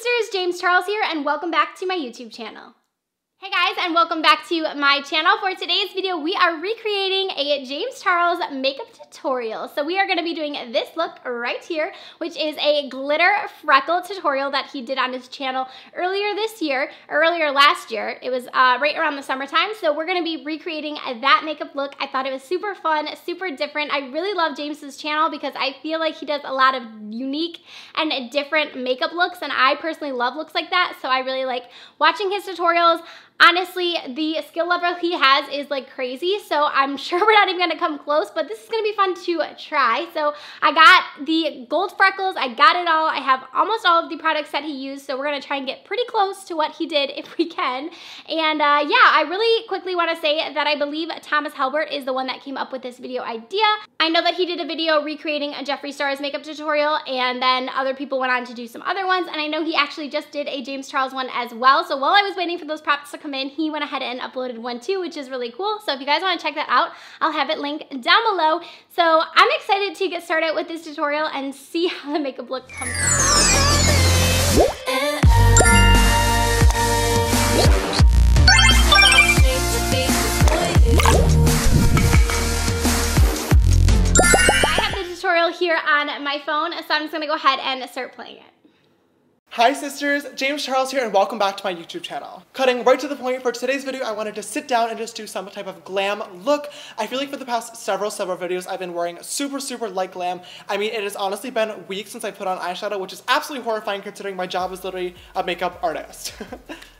sisters, James Charles here, and welcome back to my YouTube channel. Hey guys, and welcome back to my channel. For today's video, we are recreating a James Charles makeup tutorial. So we are going to be doing this look right here, which is a glitter freckle tutorial that he did on his channel earlier last year. It was right around the summertime. So we're going to be recreating that makeup look. I thought it was super fun, super different. I really love James's channel because I feel like he does a lot of unique and different makeup looks, and I personally love looks like that. So I really like watching his tutorials. Honestly, the skill level he has is like crazy, so I'm sure we're not even gonna come close, but this is gonna be fun to try. So I got the gold freckles, I got it all. I have almost all of the products that he used, so we're gonna try and get pretty close to what he did if we can. And yeah, I really quickly wanna say that I believe Thomas Halbert is the one that came up with this video idea. I know that he did a video recreating a Jeffree Star's makeup tutorial, and then other people went on to do some other ones, and I know he actually just did a James Charles one as well. So while I was waiting for those props to come in, he went ahead and uploaded one too, which is really cool. So if you guys want to check that out, I'll have it linked down below. So I'm excited to get started with this tutorial and see how the makeup look comes out. I have the tutorial here on my phone, so I'm just gonna go ahead and start playing it. Hi sisters, James Charles here, and welcome back to my YouTube channel. Cutting right to the point, for today's video I wanted to sit down and just do some type of glam look. I feel like for the past several videos I've been wearing super light glam. I mean, it has honestly been weeks since I put on eyeshadow, which is absolutely horrifying considering my job is literally a makeup artist.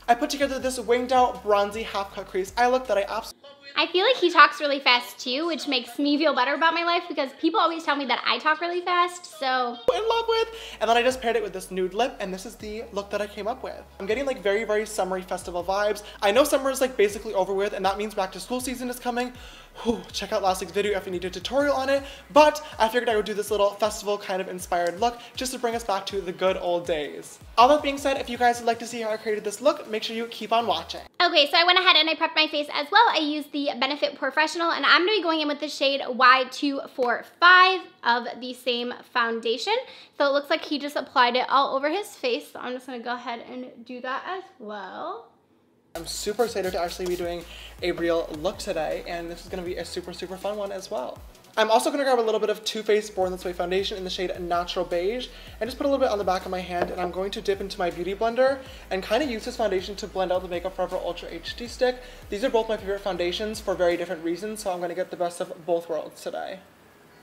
I put together this winged out bronzy half cut crease eye look that I absolutely love. I feel like he talks really fast too, which makes me feel better about my life because people always tell me that I talk really fast, so. In love with. And then I just paired it with this nude lip, and this is the look that I came up with. I'm getting like very summery festival vibes. I know summer is like basically over with, and that means back to school season is coming. Whew, check out last week's video if you need a tutorial on it, but I figured I would do this little festival kind of inspired look just to bring us back to the good old days. All that being said, if you guys would like to see how I created this look, make sure you keep on watching. Okay, so I went ahead and I prepped my face as well. I used the Benefit Professional, and I'm gonna be going in with the shade Y245 of the same foundation. So it looks like he just applied it all over his face, so I'm just gonna go ahead and do that as well. I'm super excited to actually be doing a real look today, and this is going to be a super fun one as well. I'm also going to grab a little bit of Too Faced Born This Way foundation in the shade Natural Beige and just put a little bit on the back of my hand, and I'm going to dip into my beauty blender and kind of use this foundation to blend out the Makeup Forever Ultra HD stick. These are both my favorite foundations for very different reasons, so I'm going to get the best of both worlds today.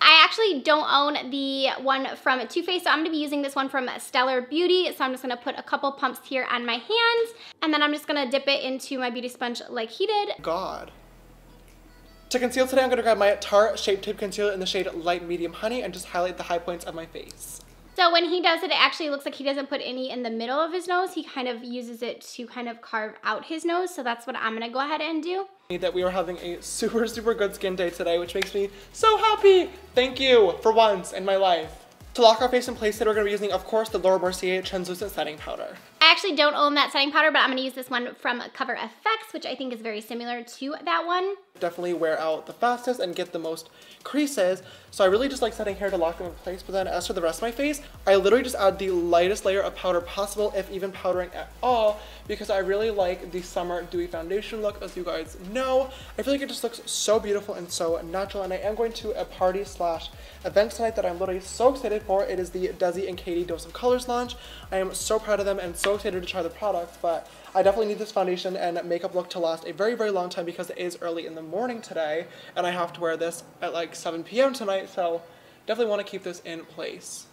I actually don't own the one from Too Faced, so I'm gonna be using this one from Stellar Beauty. So I'm just gonna put a couple pumps here on my hands, and then I'm just gonna dip it into my beauty sponge like he did. God. To conceal today, I'm gonna grab my Tarte Shape Tape Concealer in the shade Light Medium Honey and just highlight the high points of my face. So when he does it, it actually looks like he doesn't put any in the middle of his nose. He kind of uses it to kind of carve out his nose. So that's what I'm gonna go ahead and do. That we are having a super good skin day today, which makes me so happy. Thank you for once in my life. To lock our face in place today, we're gonna be using, of course, the Laura Mercier Translucent Setting Powder. I actually don't own that setting powder, but I'm gonna use this one from Cover FX, which I think is very similar to that one. Definitely wear out the fastest and get the most creases. So I really just like setting hair to lock them in place, but then as for the rest of my face, I literally just add the lightest layer of powder possible, if even powdering at all, because I really like the summer dewy foundation look, as you guys know. I feel like it just looks so beautiful and so natural, and I am going to a party / event tonight that I'm literally so excited for. It is the Desi and Katie Dose of Colors launch. I am so proud of them and so excited to try the products, but I definitely need this foundation and makeup look to last a very long time because it is early in the morning today, and I have to wear this at like 7 p.m. tonight, so definitely want to keep this in place.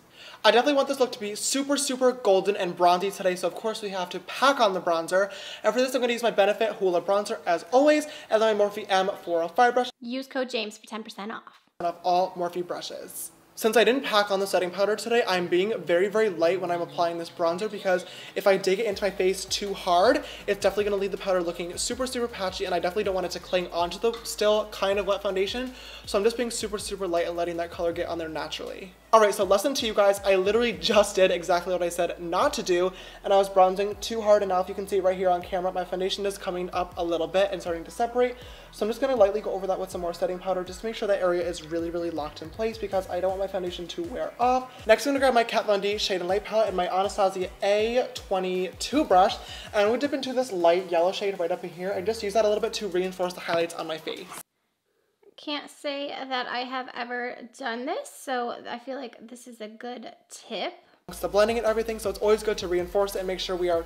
I definitely want this look to be super golden and bronzy today, so of course we have to pack on the bronzer. And for this, I'm going to use my Benefit Hoola Bronzer as always, and then my Morphe M405 brush. Use code James for 10% off. Of all Morphe brushes. Since I didn't pack on the setting powder today, I'm being very light when I'm applying this bronzer, because if I dig it into my face too hard, it's definitely going to leave the powder looking super patchy, and I definitely don't want it to cling onto the still kind of wet foundation. So I'm just being super light and letting that color get on there naturally. Alright, so lesson 2, you guys, I literally just did exactly what I said not to do, and I was bronzing too hard, and now if you can see right here on camera, my foundation is coming up a little bit and starting to separate, so I'm just going to lightly go over that with some more setting powder just to make sure that area is really, really locked in place because I don't want my foundation to wear off. Next, I'm going to grab my Kat Von D Shade and Light palette and my Anastasia A22 brush, and I'm going to dip into this light yellow shade right up in here and just use that a little bit to reinforce the highlights on my face. Can't say that I have ever done this, so I feel like this is a good tip. It's the blending and everything, so it's always good to reinforce it and make sure we are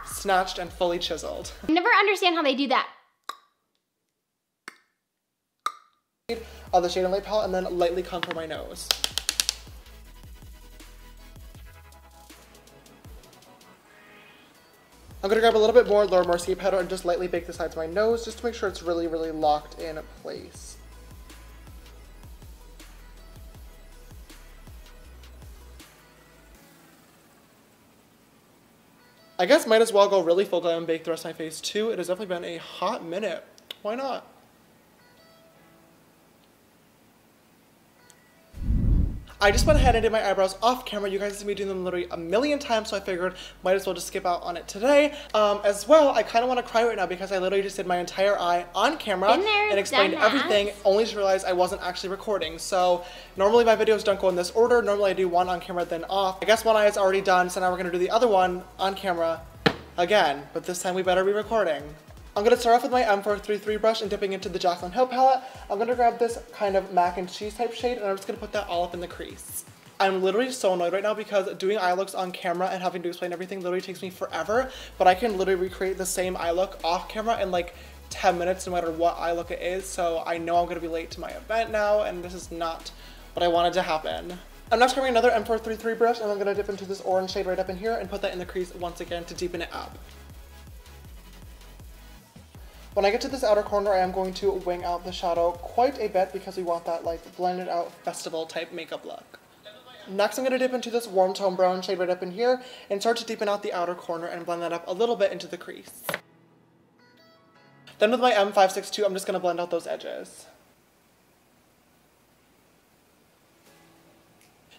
snatched and fully chiseled. I never understand how they do that. The Shade and Light palette and then lightly contour my nose. I'm gonna grab a little bit more Laura Mercier powder and just lightly bake the sides of my nose just to make sure it's really, really locked in place. I guess might as well go really full glam and bake the rest of my face too. It has definitely been a hot minute. Why not? I just went ahead and did my eyebrows off camera. You guys have seen me doing them literally a million times, so I figured might as well just skip out on it today. As well, I kind of want to cry right now because I literally just did my entire eye on camera and explained everything, only to realize I wasn't actually recording. So normally my videos don't go in this order. Normally I do one on camera, then off. I guess one eye is already done, so now we're going to do the other one on camera again, but this time we better be recording. I'm going to start off with my M433 brush and dipping into the Jaclyn Hill palette. I'm going to grab this kind of mac and cheese type shade and I'm just going to put that all up in the crease. I'm literally so annoyed right now because doing eye looks on camera and having to explain everything literally takes me forever, but I can literally recreate the same eye look off camera in like 10 minutes no matter what eye look it is, so I know I'm going to be late to my event now and this is not what I wanted to happen. I'm next grabbing another M433 brush and I'm going to dip into this orange shade right up in here and put that in the crease once again to deepen it up. When I get to this outer corner, I am going to wing out the shadow quite a bit because we want that like blended out festival type makeup look. Next, I'm going to dip into this warm tone brown shade right up in here and start to deepen out the outer corner and blend that up a little bit into the crease. Then with my M562, I'm just going to blend out those edges.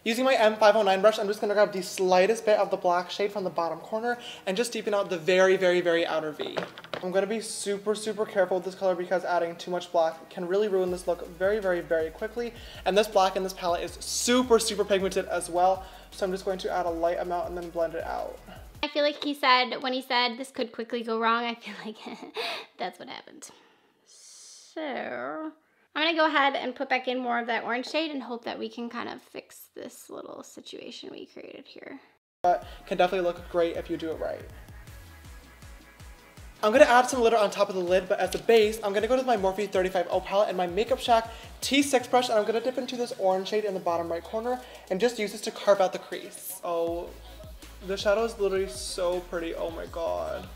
Using my M509 brush, I'm just going to grab the slightest bit of the black shade from the bottom corner and just deepen out the very, very, very outer V. I'm going to be super, super careful with this color because adding too much black can really ruin this look very, very, very quickly. And this black in this palette is super, super pigmented as well. So I'm just going to add a light amount and then blend it out. I feel like he said, when he said this could quickly go wrong, I feel like that's what happened. So I'm going to go ahead and put back in more of that orange shade and hope that we can kind of fix this little situation we created here. But can definitely look great if you do it right. I'm going to add some glitter on top of the lid, but as a base, I'm going to go to my Morphe 35O palette and my Makeup Shack T6 brush, and I'm going to dip into this orange shade in the bottom right corner and just use this to carve out the crease. Oh, the shadow is literally so pretty. Oh my god.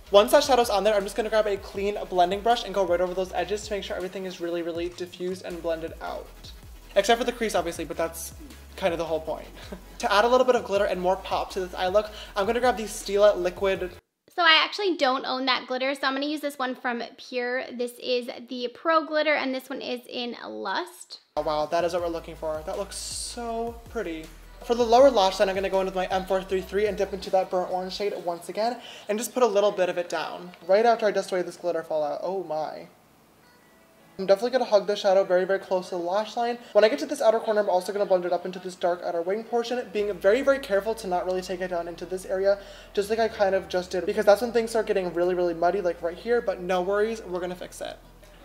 Once that shadow's on there, I'm just going to grab a clean blending brush and go right over those edges to make sure everything is really, really diffused and blended out. Except for the crease, obviously, but that's kind of the whole point. To add a little bit of glitter and more pop to this eye look, I'm going to grab the Stila Liquid. So I actually don't own that glitter, so I'm going to use this one from Pure. This is the Pro Glitter, and this one is in Lust. Oh wow, that is what we're looking for. That looks so pretty. For the lower lash line, I'm going to go in with my M433 and dip into that burnt orange shade once again and just put a little bit of it down. Right after I dust away this glitter fallout. Oh my. I'm definitely going to hug the shadow very, very close to the lash line. When I get to this outer corner, I'm also going to blend it up into this dark outer wing portion, being very, very careful to not really take it down into this area, just like I kind of just did, because that's when things start getting really, really muddy, like right here, but no worries, we're going to fix it.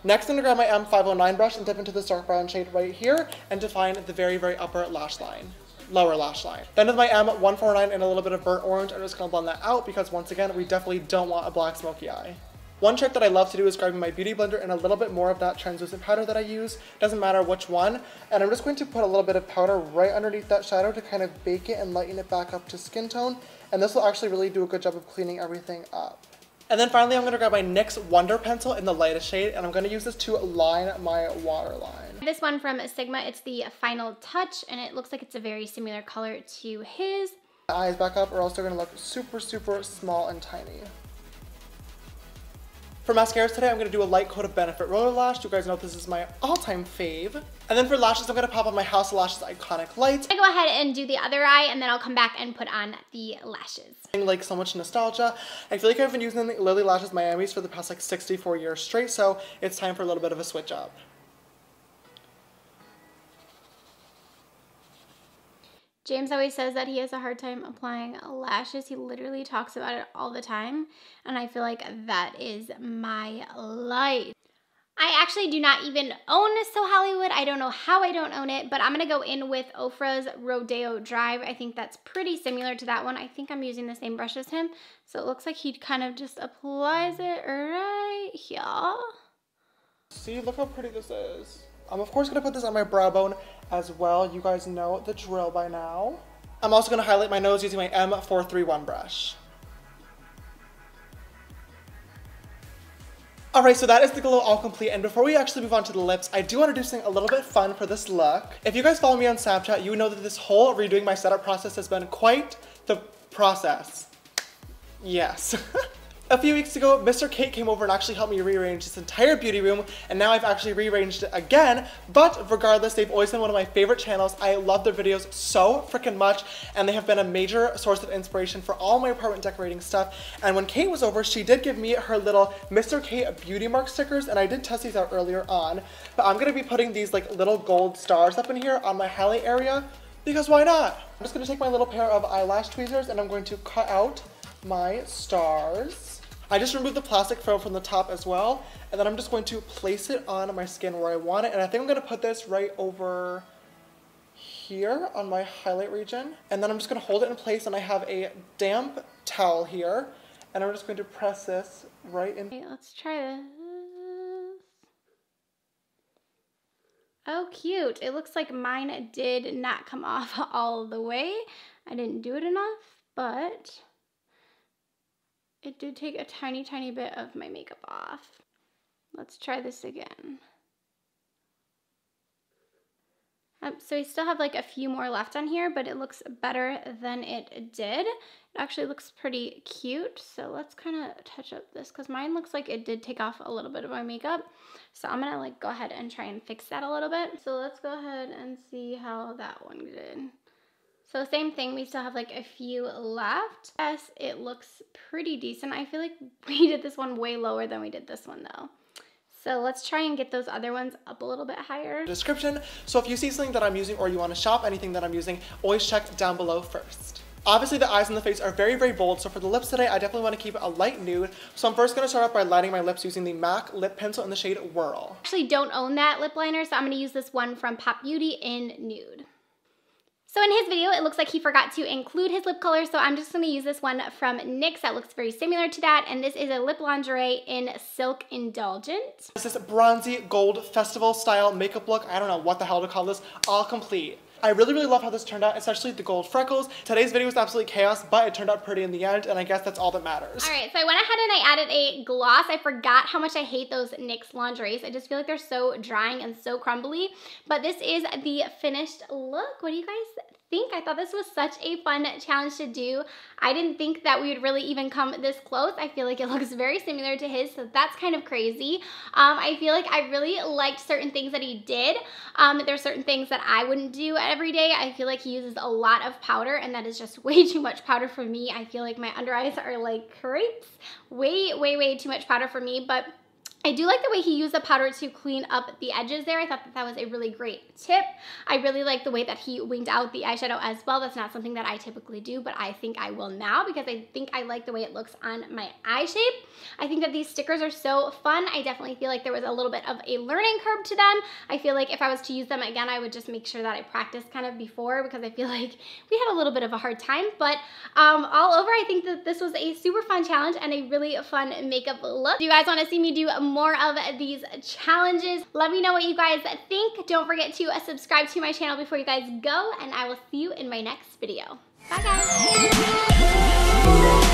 Next, I'm going to grab my M509 brush and dip into this dark brown shade right here and define the very, very upper lash line. Lower lash line. Then with my M149 and a little bit of burnt orange, I'm just going to blend that out because once again, we definitely don't want a black smoky eye. One trick that I love to do is grabbing my beauty blender and a little bit more of that translucent powder that I use, doesn't matter which one, and I'm just going to put a little bit of powder right underneath that shadow to kind of bake it and lighten it back up to skin tone, and this will actually really do a good job of cleaning everything up. And then finally, I'm going to grab my NYX Wonder Pencil in the lightest shade, and I'm going to use this to line my waterline. This one from Sigma, it's the Final Touch, and it looks like it's a very similar color to his. My eyes back up, or else they're going to look super, super small and tiny. For mascaras today, I'm going to do a light coat of Benefit Roller Lash. You guys know this is my all-time fave. And then for lashes, I'm going to pop on my House of Lashes Iconic Light. I'm going to go ahead and do the other eye, and then I'll come back and put on the lashes. Like so much nostalgia. I feel like I've been using the Lily Lashes Miami's for the past like 64 years straight, so it's time for a little bit of a switch up. James always says that he has a hard time applying lashes. He literally talks about it all the time, and I feel like that is my life. I actually do not even own So Hollywood. I don't know how I don't own it, but I'm gonna go in with Ofra's Rodeo Drive. I think that's pretty similar to that one. I think I'm using the same brush as him, so it looks like he kind of just applies it right here. See, look how pretty this is. I'm of course gonna put this on my brow bone as well. You guys know the drill by now. I'm also gonna highlight my nose using my M431 brush. Alright, so that is the glow all complete, and before we actually move on to the lips, I do want to do something a little bit fun for this look. If you guys follow me on Snapchat, you know that this whole redoing my setup process has been quite the process. Yes. A few weeks ago, Mr. Kate came over and actually helped me rearrange this entire beauty room, and now I've actually rearranged it again, but regardless, they've always been one of my favorite channels. I love their videos so freaking much, and they have been a major source of inspiration for all my apartment decorating stuff. And when Kate was over, she did give me her little Mr. Kate beauty mark stickers, and I did test these out earlier on, but I'm gonna be putting these like little gold stars up in here on my highlight area, because why not? I'm just gonna take my little pair of eyelash tweezers and I'm going to cut out my stars. I just removed the plastic film from the top as well, and then I'm just going to place it on my skin where I want it, and I think I'm going to put this right over here on my highlight region, and then I'm just going to hold it in place, and I have a damp towel here, and I'm just going to press this right in. Okay, let's try this. Oh, cute. It looks like mine did not come off all the way. I didn't do it enough, but it did take a tiny, tiny bit of my makeup off. Let's try this again. So I still have like a few more left on here, but it looks better than it did. It actually looks pretty cute. So let's kind of touch up this because mine looks like it did take off a little bit of my makeup. So I'm gonna like go ahead and try and fix that a little bit. So let's go ahead and see how that one did. So same thing, we still have like a few left. Yes, it looks pretty decent. I feel like we did this one way lower than we did this one though. So let's try and get those other ones up a little bit higher. Description. So if you see something that I'm using or you want to shop anything that I'm using, always check down below first. Obviously the eyes and the face are very, very bold, so for the lips today, I definitely want to keep it a light nude. So I'm first going to start off by lining my lips using the MAC lip pencil in the shade Whirl. I actually don't own that lip liner, so I'm going to use this one from Pop Beauty in Nude. So in his video, it looks like he forgot to include his lip color, so I'm just going to use this one from NYX that looks very similar to that, and this is a lip lingerie in Silk Indulgent. This is bronzy gold festival style makeup look. I don't know what the hell to call this. All complete. I really, really love how this turned out, especially the gold freckles. Today's video was absolutely chaos, but it turned out pretty in the end, and I guess that's all that matters. All right, so I went ahead and I added a gloss. I forgot how much I hate those NYX lingeries. I just feel like they're so drying and so crumbly, but this is the finished look. What do you guys think? I thought this was such a fun challenge to do. I didn't think that we would really even come this close. I feel like it looks very similar to his, so that's kind of crazy. I feel like I really liked certain things that he did. There's certain things that I wouldn't do every day. I feel like he uses a lot of powder, and that is just way too much powder for me. I feel like my under eyes are like crepes. Way, way, way too much powder for me, but I do like the way he used the powder to clean up the edges there. I thought that that was a really great tip. I really like the way that he winged out the eyeshadow as well. That's not something that I typically do, but I think I will now because I think I like the way it looks on my eye shape. I think that these stickers are so fun. I definitely feel like there was a little bit of a learning curve to them. I feel like if I was to use them again, I would just make sure that I practiced kind of before because I feel like we had a little bit of a hard time. But all over, I think that this was a super fun challenge and a really fun makeup look. Do you guys want to see me do more of these challenges? Let me know what you guys think. Don't forget to subscribe to my channel before you guys go, and I will see you in my next video. Bye guys!